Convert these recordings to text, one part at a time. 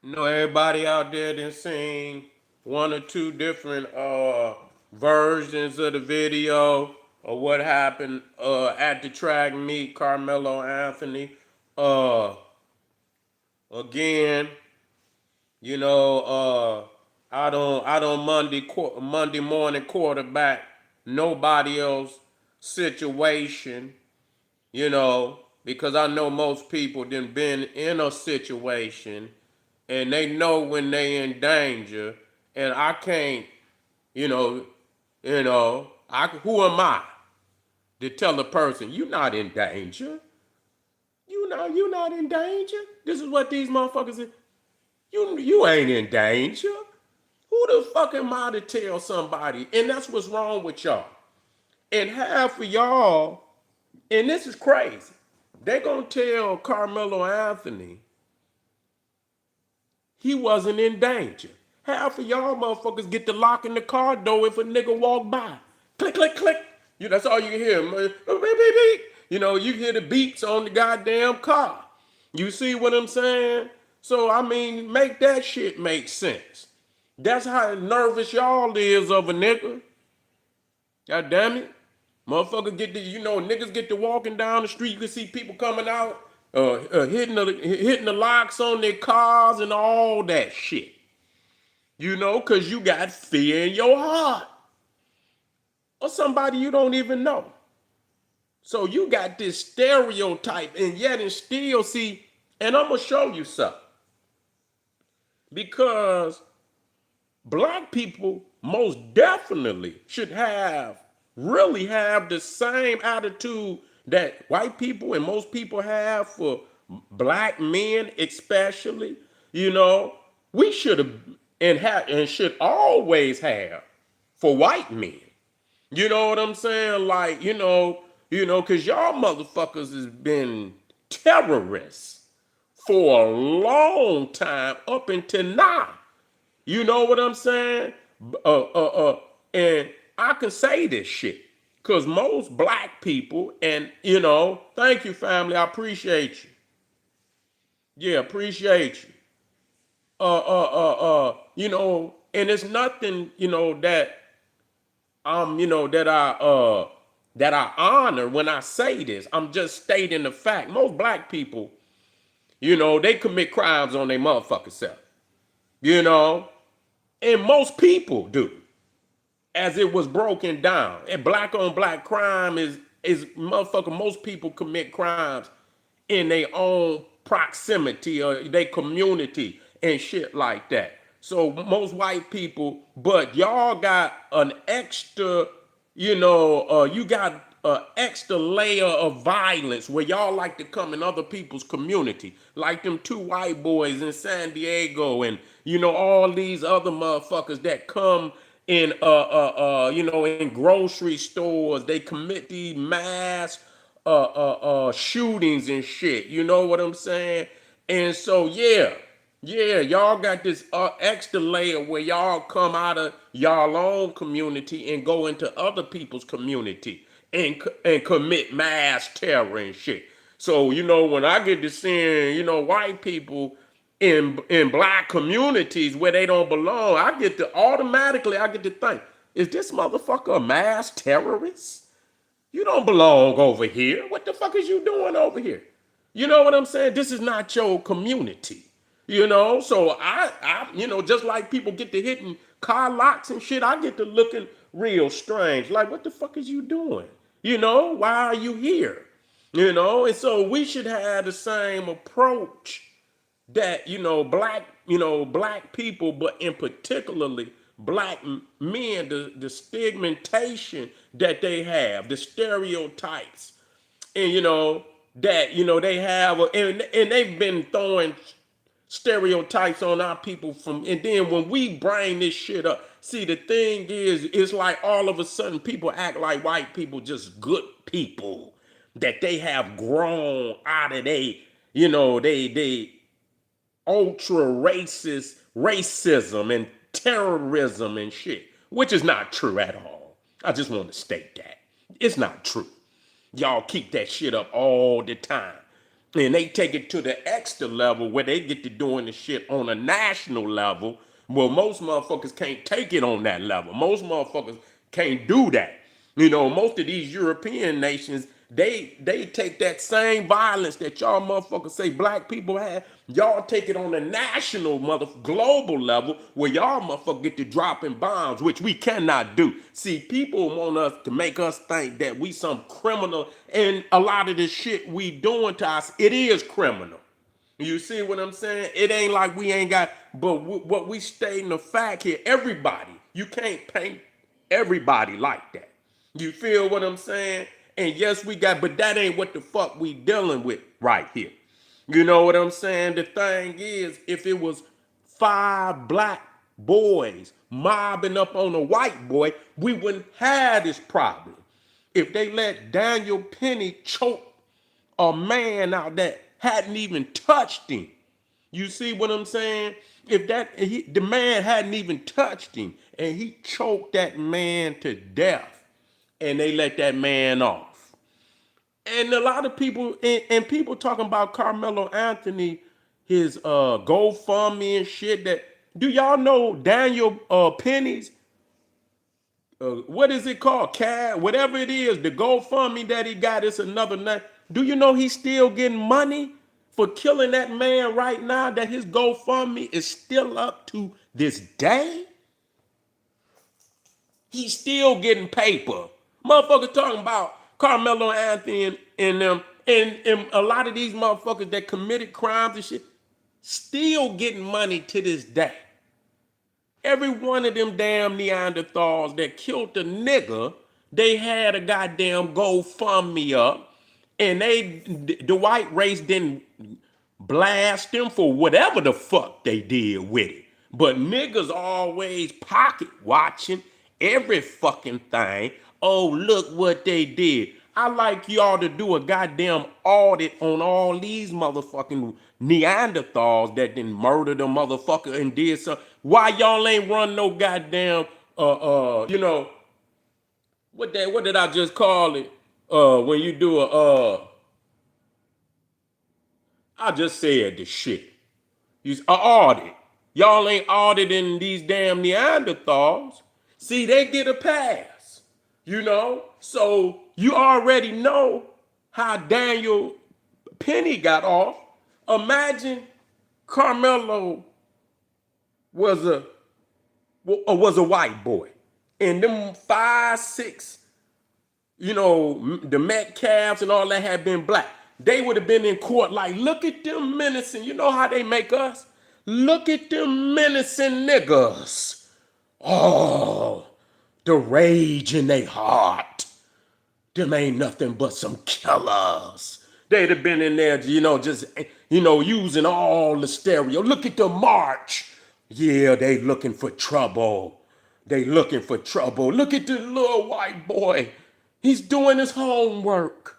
Everybody out there done seen one or two different versions of the video of what happened at the track meet, Carmelo Anthony. Uh Again, you know, I don't Monday morning quarterback nobody else situation, because I know most people done been in a situation and they know when they in danger, and I can't, you know, who am I to tell a person you're not in danger? You're not in danger. This is what these motherfuckers say. You ain't in danger. Who the fuck am I to tell somebody? And that's what's wrong with y'all. And half of y'all, and this is crazy, they gonna tell Carmelo Anthony he wasn't in danger. Half of y'all motherfuckers get to lock in the car door if a nigga walk by. Click, click, click. That's all you hear. Beep, beep, beep. You hear the beeps on the goddamn car. You see what I'm saying? So, I mean, make that shit make sense. That's how nervous y'all is of a nigga. God damn it. Motherfuckers niggas get to walking down the street. You can see people coming out, hitting the locks on their cars and all that shit. Because you got fear in your heart. Or somebody you don't even know. So you got this stereotype, and yet and still see, and I'm going to show you something. Because black people most definitely should really have the same attitude that white people and most people have for black men, especially. We should have and should always have for white men. You know what I'm saying? Like, because y'all motherfuckers has been terrorists for a long time up until now. You know what I'm saying? And I can say this shit because most black people, and thank you, family. I appreciate you. Yeah, appreciate you. And it's nothing, that I honor when I say this. I'm just stating the fact. Most black people, they commit crimes on their motherfucking self. You know, and most people do, as it was broken down. And black on black crime is motherfucker. Most people commit crimes in their own proximity or their community and shit like that. So most white people, but y'all got an extra, you got an extra layer of violence where y'all like to come in other people's community, like them two white boys in San Diego, and all these other motherfuckers that come in in grocery stores. They commit these mass shootings and shit. You know what I'm saying? And so yeah, y'all got this extra layer where y'all come out of y'all own community and go into other people's community and commit mass terror and shit. So when I get to seeing white people in black communities where they don't belong, I get to think, is this motherfucker a mass terrorist? You don't belong over here. What the fuck is you doing over here? You know what I'm saying? This is not your community. So just like people get to hitting car locks and shit, I get to looking real strange. Like, what the fuck is you doing? Why are you here? And so we should have the same approach that black people, but in particularly black men, the stigmatization that they have, the stereotypes, and that they have, and they've been throwing stereotypes on our people and then when we bring this shit up, see, the thing is, it's like all of a sudden people act like white people just good people, that they have grown out of they ultra racist racism and terrorism and shit, which is not true at all. I just want to state that it's not true. Y'all keep that shit up all the time. And they take it to the extra level where they get to doing the shit on a national level. Well, most motherfuckers can't take it on that level. Most motherfuckers can't do that. You know, most of these European nations, they take that same violence that y'all motherfuckers say black people have, y'all take it on a national global level where y'all motherfuckers get to dropping bombs, which we cannot do. See, people want us to make us think that we some criminal, and a lot of the shit we doing to us, it is criminal. You see what I'm saying? It ain't like we ain't got, but what we stating the fact here, everybody, you can't paint everybody like that. You feel what I'm saying? And yes, we got, but that ain't what the fuck we dealing with right here. You know what I'm saying? The thing is, if it was 5 black boys mobbing up on a white boy, we wouldn't have this problem. If they let Daniel Penny choke a man out that hadn't even touched him. You see what I'm saying? If the man hadn't even touched him and he choked that man to death and they let that man off. And a lot of people and people talking about Carmelo Anthony, his GoFundMe and shit, that do y'all know Daniel Penny's what is it called? CAD, whatever it is, the GoFundMe that he got, it's another name. Do you know he's still getting money for killing that man right now? That his GoFundMe is still up to this day? He's still getting paper. Motherfuckers talking about Carmelo Anthony and them, and a lot of these motherfuckers that committed crimes and shit, still getting money to this day. Every one of them damn Neanderthals that killed the nigga, they had a goddamn GoFundMe up, and the white race didn't blast them for whatever the fuck they did with it. But niggas always pocket watching every fucking thing. Oh, look what they did. I like y'all to do a goddamn audit on all these motherfucking Neanderthals that didn't murder the motherfucker and did something. Why y'all ain't run no goddamn you know, what did I just call it? When you do I just said the shit. You a audit. Y'all ain't auditing these damn Neanderthals. See, they get a pass. You know? So you already know how Daniel Penny got off. Imagine Carmelo was a white boy. And them 5, 6, you know, the Metcalfs and all that had been black. They would have been in court like, look at them menacing. You know how they make us? Look at them menacing niggas. Oh, the rage in their heart. Them ain't nothing but some killers. They'd have been in there, you know, just, you know, using all the stereo. Look at the march. Yeah, they looking for trouble. They looking for trouble. Look at the little white boy. He's doing his homework.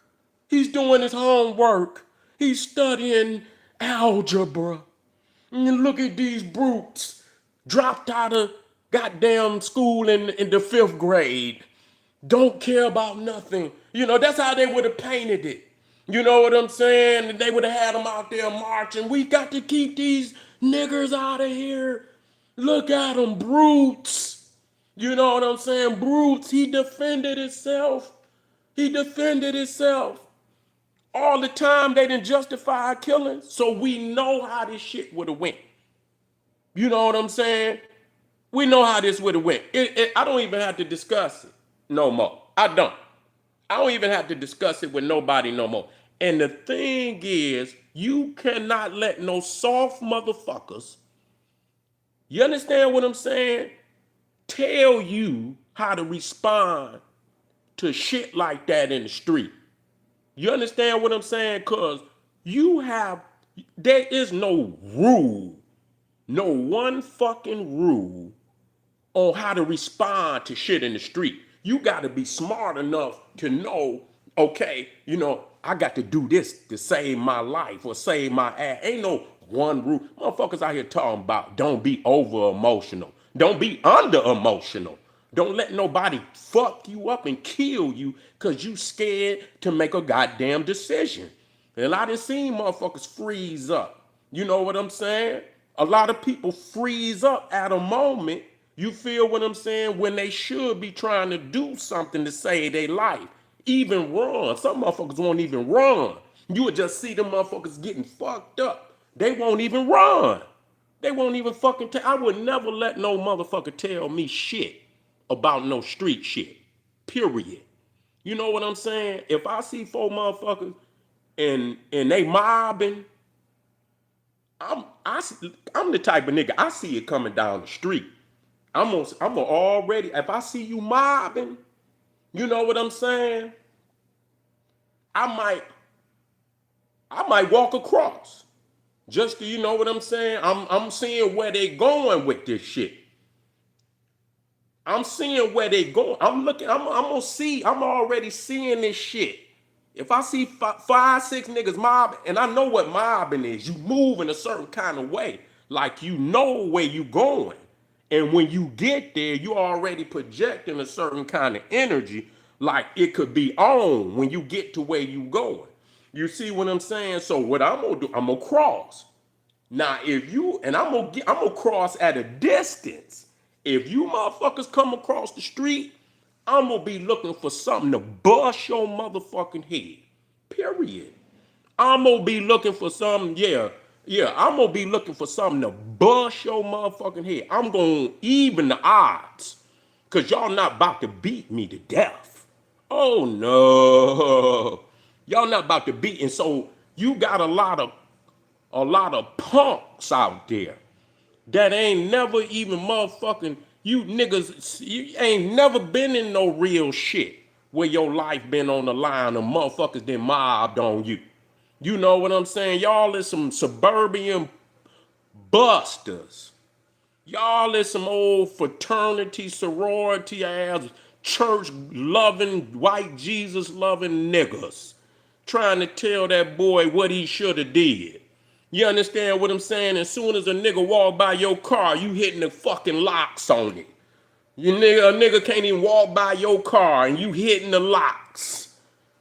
He's doing his homework. He's studying algebra. And look at these brutes dropped out of goddamn school in the 5th grade. Don't care about nothing. You know, that's how they would have painted it. You know what I'm saying? They would have had them out there marching. We got to keep these niggers out of here. Look at them, brutes. You know what I'm saying? Brutes. He defended himself. He defended himself. All the time they didn't justify killing, so we know how this shit would have went. You know what I'm saying? We know how this would have went. I don't even have to discuss it no more. I don't. I don't even have to discuss it with nobody no more. And the thing is, you cannot let no soft motherfuckers, you understand what I'm saying, tell you how to respond to shit like that in the street. You understand what I'm saying? Because there is no rule, no one fucking rule on how to respond to shit in the street. You got to be smart enough to know, okay, you know, I got to do this to save my life or save my ass. Ain't no one rule. Motherfuckers out here talking about don't be over emotional. Don't be under emotional. Don't let nobody fuck you up and kill you because you scared to make a goddamn decision. And I done seen motherfuckers freeze up. You know what I'm saying? A lot of people freeze up at a moment, you feel what I'm saying, when they should be trying to do something to save their life. Even run. Some motherfuckers won't even run. You would just see them motherfuckers getting fucked up. They won't even run. They won't even fucking tell. I would never let no motherfucker tell me shit about no street shit. Period. You know what I'm saying? If I see four motherfuckers and they mobbing, I'm I, I'm the type of nigga, I see it coming down the street. I'm already, if I see you mobbing, you know what I'm saying? I might I might walk across. Just to, you know what I'm saying? I'm seeing where they going with this shit. I'm seeing where they going. I'm looking, I'm gonna see, I'm already seeing this shit. If I see five, six niggas mobbing, and I know what mobbing is, you move in a certain kind of way, like you know where you going. And when you get there, you already projecting a certain kind of energy, like it could be on when you get to where you going. You see what I'm saying? So what I'm gonna do, I'm gonna cross. Now, if you, and I'm gonna cross at a distance. If you motherfuckers come across the street, I'm gonna be looking for something to bust your motherfucking head. Period. I'm gonna be looking for something, yeah. I'm gonna be looking for something to bust your motherfucking head. I'm gonna even the odds, cause y'all not about to beat me to death. Oh no, y'all not about to beat. And so you got a lot of punks out there that ain't never even motherfucking, you niggas, you ain't never been in no real shit where your life been on the line and motherfuckers then mobbed on you. You know what I'm saying? Y'all is some suburban busters. Y'all is some old fraternity, sorority ass, church loving, white Jesus loving niggas trying to tell that boy what he should have did. You understand what I'm saying? As soon as a nigga walk by your car, you hitting the fucking locks on it. A nigga can't even walk by your car and you hitting the locks.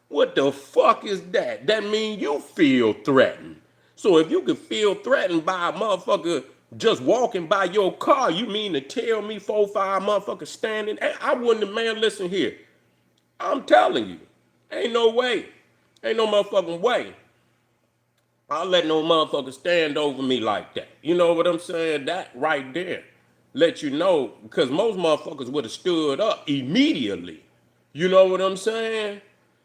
What the fuck is that? That mean you feel threatened. So if you could feel threatened by a motherfucker just walking by your car, you mean to tell me 4, 5 motherfuckers standing? I wouldn't have, man, listen here. I'm telling you, ain't no way. Ain't no motherfucking way I'll let no motherfucker stand over me like that. You know what I'm saying? That right there let you know, because most motherfuckers would have stood up immediately. You know what I'm saying?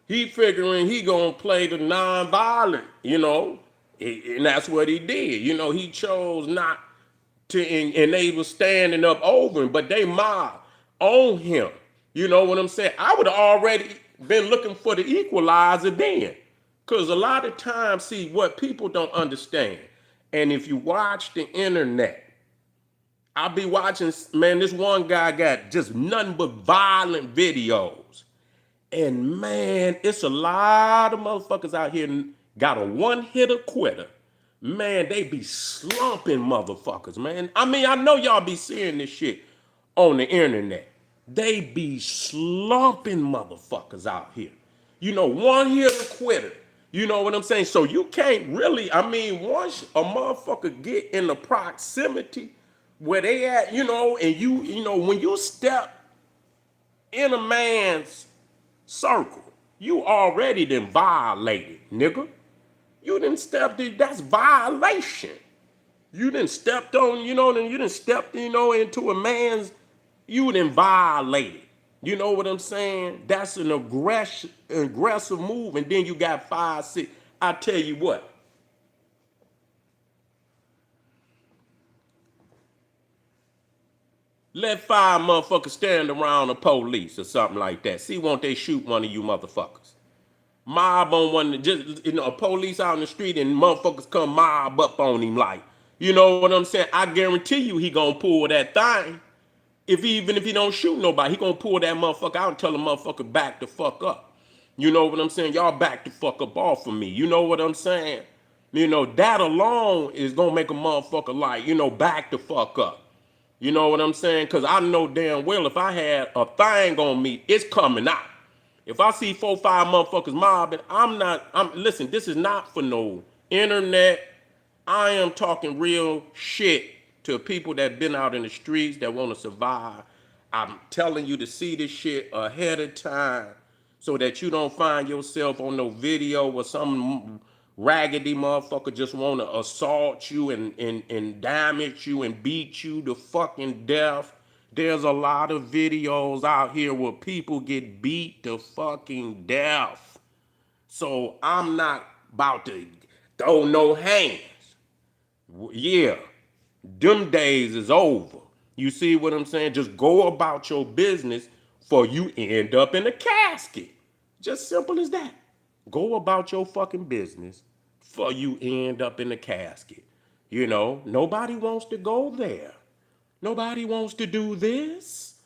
He figuring he gonna play the non-violent, and that's what he did. He chose not to, and they was standing up over him, but they mob on him. You know what I'm saying? I would have already been looking for the equalizer then. Because a lot of times, see, what people don't understand, and if you watch the internet, I'll be watching, man, this one guy got just nothing but violent videos. And man, it's a lot of motherfuckers out here got a one-hitter quitter. Man, they be slumping motherfuckers, man. I mean, I know y'all be seeing this shit on the internet. They be slumping motherfuckers out here. One-hitter quitter. You know what I'm saying? So you can't really, I mean, once a motherfucker get in the proximity where they at, and when you step in a man's circle, you already done violated, nigga. You didn't step, that's violation. You didn't stepped on, and you didn't stepped, into a man's, you didn't violate. You know what I'm saying? That's an aggressive move. And then you got 5, 6. I tell you what. Let 5 motherfuckers stand around the police or something like that. See, won't they shoot one of you motherfuckers? Mob on one, just a police out in the street and motherfuckers come mob up on him like, you know what I'm saying? I guarantee you he gonna pull that thing. Even if he don't shoot nobody, he gonna pull that motherfucker out and tell the motherfucker back the fuck up. You know what I'm saying? Y'all back the fuck up off of me. You know what I'm saying? That alone is gonna make a motherfucker like, back the fuck up. You know what I'm saying? Because I know damn well if I had a thing on me, it's coming out. If I see 4, 5 motherfuckers mobbing, listen, this is not for no internet. I am talking real shit to people that been out in the streets that want to survive. I'm telling you to see this shit ahead of time so that you don't find yourself on no video where some raggedy motherfucker just want to assault you and damage you and beat you to fucking death. There's a lot of videos out here where people get beat to fucking death. So I'm not about to throw no hands. Yeah, them days is over. You see what I'm saying? Just go about your business for you end up in a casket. Just simple as that. Go about your fucking business for you end up in a casket. You know, nobody wants to go there. Nobody wants to do this.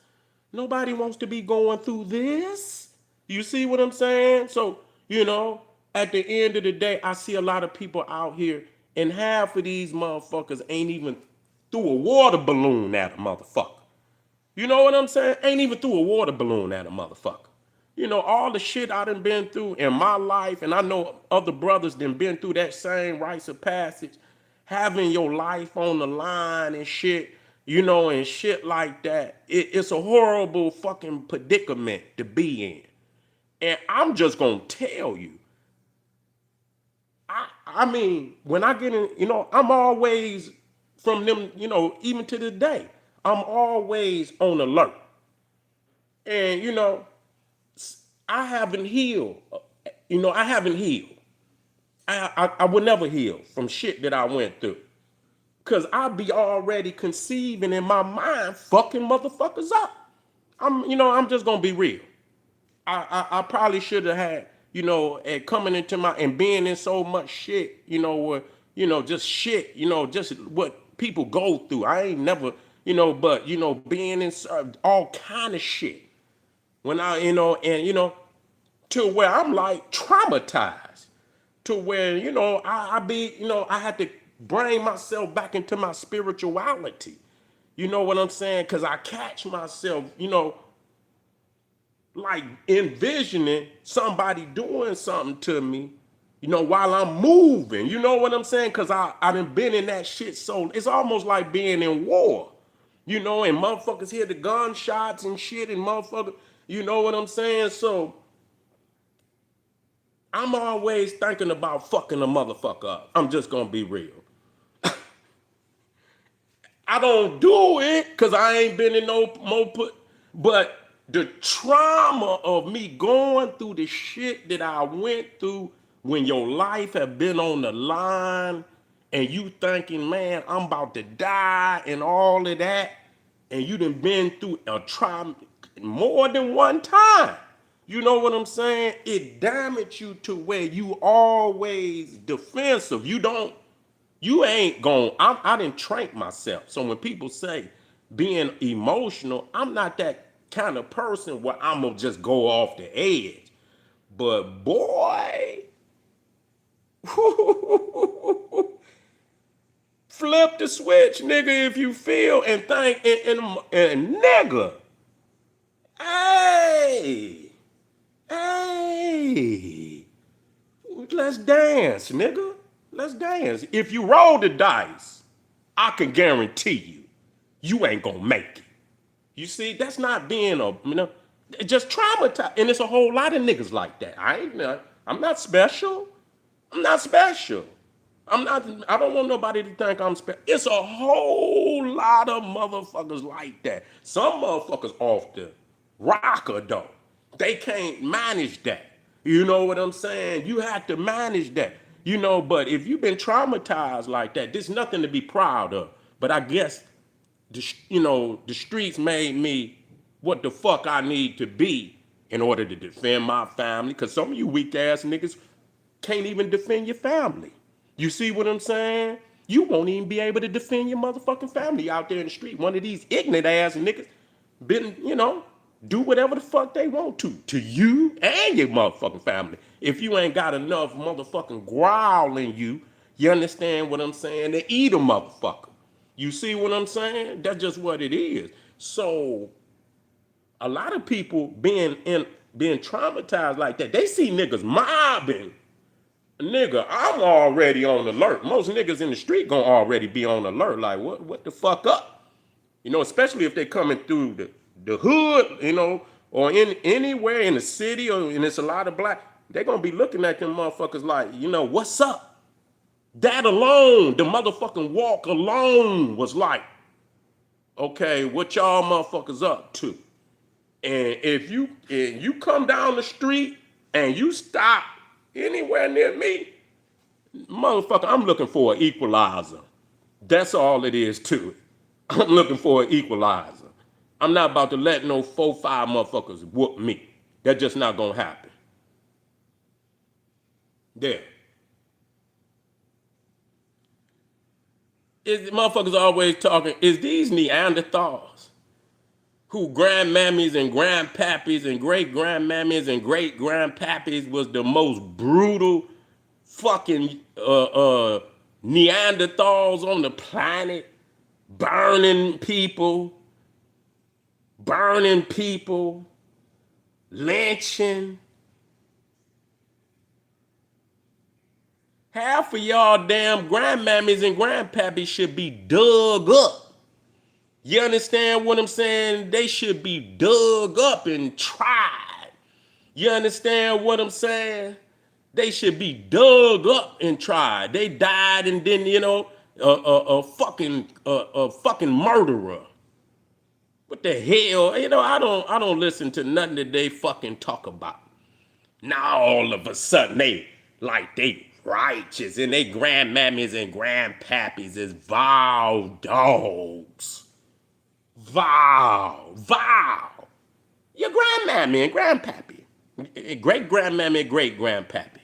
Nobody wants to be going through this. You see what I'm saying? So, you know, at the end of the day, I see a lot of people out here, and half of these motherfuckers ain't even threw a water balloon at a motherfucker. You know what I'm saying? Ain't even threw a water balloon at a motherfucker. You know, all the shit I done been through in my life, and I know other brothers done been through that same rites of passage, having your life on the line and shit, you know, and shit like that. It's a horrible fucking predicament to be in. And I'm just gonna tell you, I mean, when I get in, you know, I'm always from them, you know, even to this day, I'm always on alert. And, you know, I haven't healed. You know, I haven't healed. I would never heal from shit that I went through. Cause I be already conceiving in my mind fucking motherfuckers up. I'm just gonna be real. I probably should have had, you know, and coming into my and being in so much shit, you know, just shit, you know, just what people go through. I ain't never, you know, but you know, being in all kind of shit. When I, you know, and you know, to where I'm like traumatized, to where you know I be, you know, I had to bring myself back into my spirituality. You know what I'm saying? Cause I catch myself, you know, like envisioning somebody doing something to me, you know, while I'm moving. You know what I'm saying? Cause I done been in that shit, so it's almost like being in war. You know, and motherfuckers hear the gunshots and shit, and motherfuckers, you know what I'm saying? So I'm always thinking about fucking a motherfucker up. I'm just gonna be real. I don't do it because I ain't been in no more put, but the trauma of me going through the shit that I went through when your life have been on the line and you thinking, man, I'm about to die and all of that, and you done been through a trauma more than one time. You know what I'm saying? It damaged you to where you always defensive. You ain't going, I didn't train myself. So when people say being emotional, I'm not that kind of person where I'm gonna just go off the edge. But boy, flip the switch, nigga, if you feel and think, and nigga, hey, hey, let's dance, nigga. Let's dance. If you roll the dice, I can guarantee you ain't gonna make it. You see, that's not being a, you know, just traumatized. And it's a whole lot of niggas like that. I'm not special. I'm not special. I don't want nobody to think I'm special. It's a whole lot of motherfuckers like that. Some motherfuckers off the rocker though. They can't manage that. You know what I'm saying? You have to manage that. You know, but if you've been traumatized like that, there's nothing to be proud of. But I guess you know, the streets made me what the fuck I need to be in order to defend my family. Cause some of you weak ass niggas can't even defend your family. You see what I'm saying? You won't even be able to defend your motherfucking family out there in the street. One of these ignorant ass niggas been, you know, do whatever the fuck they want to you and your motherfucking family. If you ain't got enough motherfucking growl in you, you understand what I'm saying? To eat a motherfucker. You see what I'm saying? That's just what it is. So a lot of people being in being traumatized like that. They see niggas mobbing. Nigga, I'm already on alert. Most niggas in the street gonna already be on alert. Like, what the fuck up? You know, especially if they coming through the hood, you know, or in anywhere in the city, and it's a lot of black. They gonna be looking at them motherfuckers like, you know, what's up? That alone, the motherfucking walk alone was like, okay, what y'all motherfuckers up to? And if you come down the street and you stop anywhere near me, motherfucker, I'm looking for an equalizer. That's all it is to it. I'm looking for an equalizer. I'm not about to let no 4-5 motherfuckers whoop me. That's just not gonna happen. There. Motherfuckers always talking, is these Neanderthals who grandmammies and grandpappies and great grandmammies and great grandpappies was the most brutal fucking Neanderthals on the planet, burning people, lynching. Half of y'all damn grandmammies and grandpappies should be dug up. You understand what I'm saying? They should be dug up and tried. You understand what I'm saying? They should be dug up and tried. They died and then, you know, a fucking murderer. What the hell? You know, I don't listen to nothing that they fucking talk about. Now all of a sudden they righteous and they grandmammies and grandpappies is vile dogs. Vile. Your grandmammy and grandpappy. Great grandmammy and great grandpappy.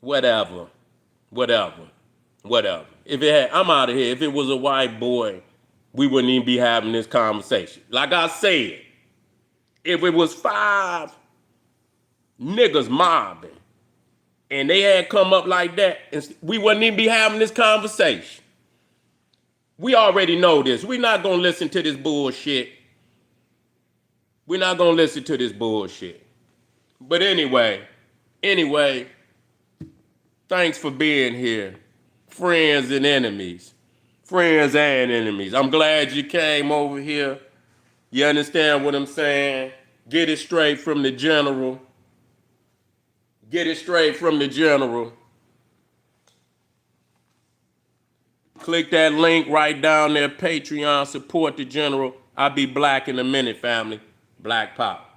Whatever. If it had, I'm out of here. If it was a white boy, we wouldn't even be having this conversation. Like I said, if it was 5 niggas mobbing and they had come up like that, we wouldn't even be having this conversation. We already know this. We're not gonna listen to this bullshit. But anyway, thanks for being here. Friends and enemies. I'm glad you came over here. You understand what I'm saying? Get it straight from the general. Click that link right down there, Patreon, support the general. I'll be black in a minute, family. Black Pop.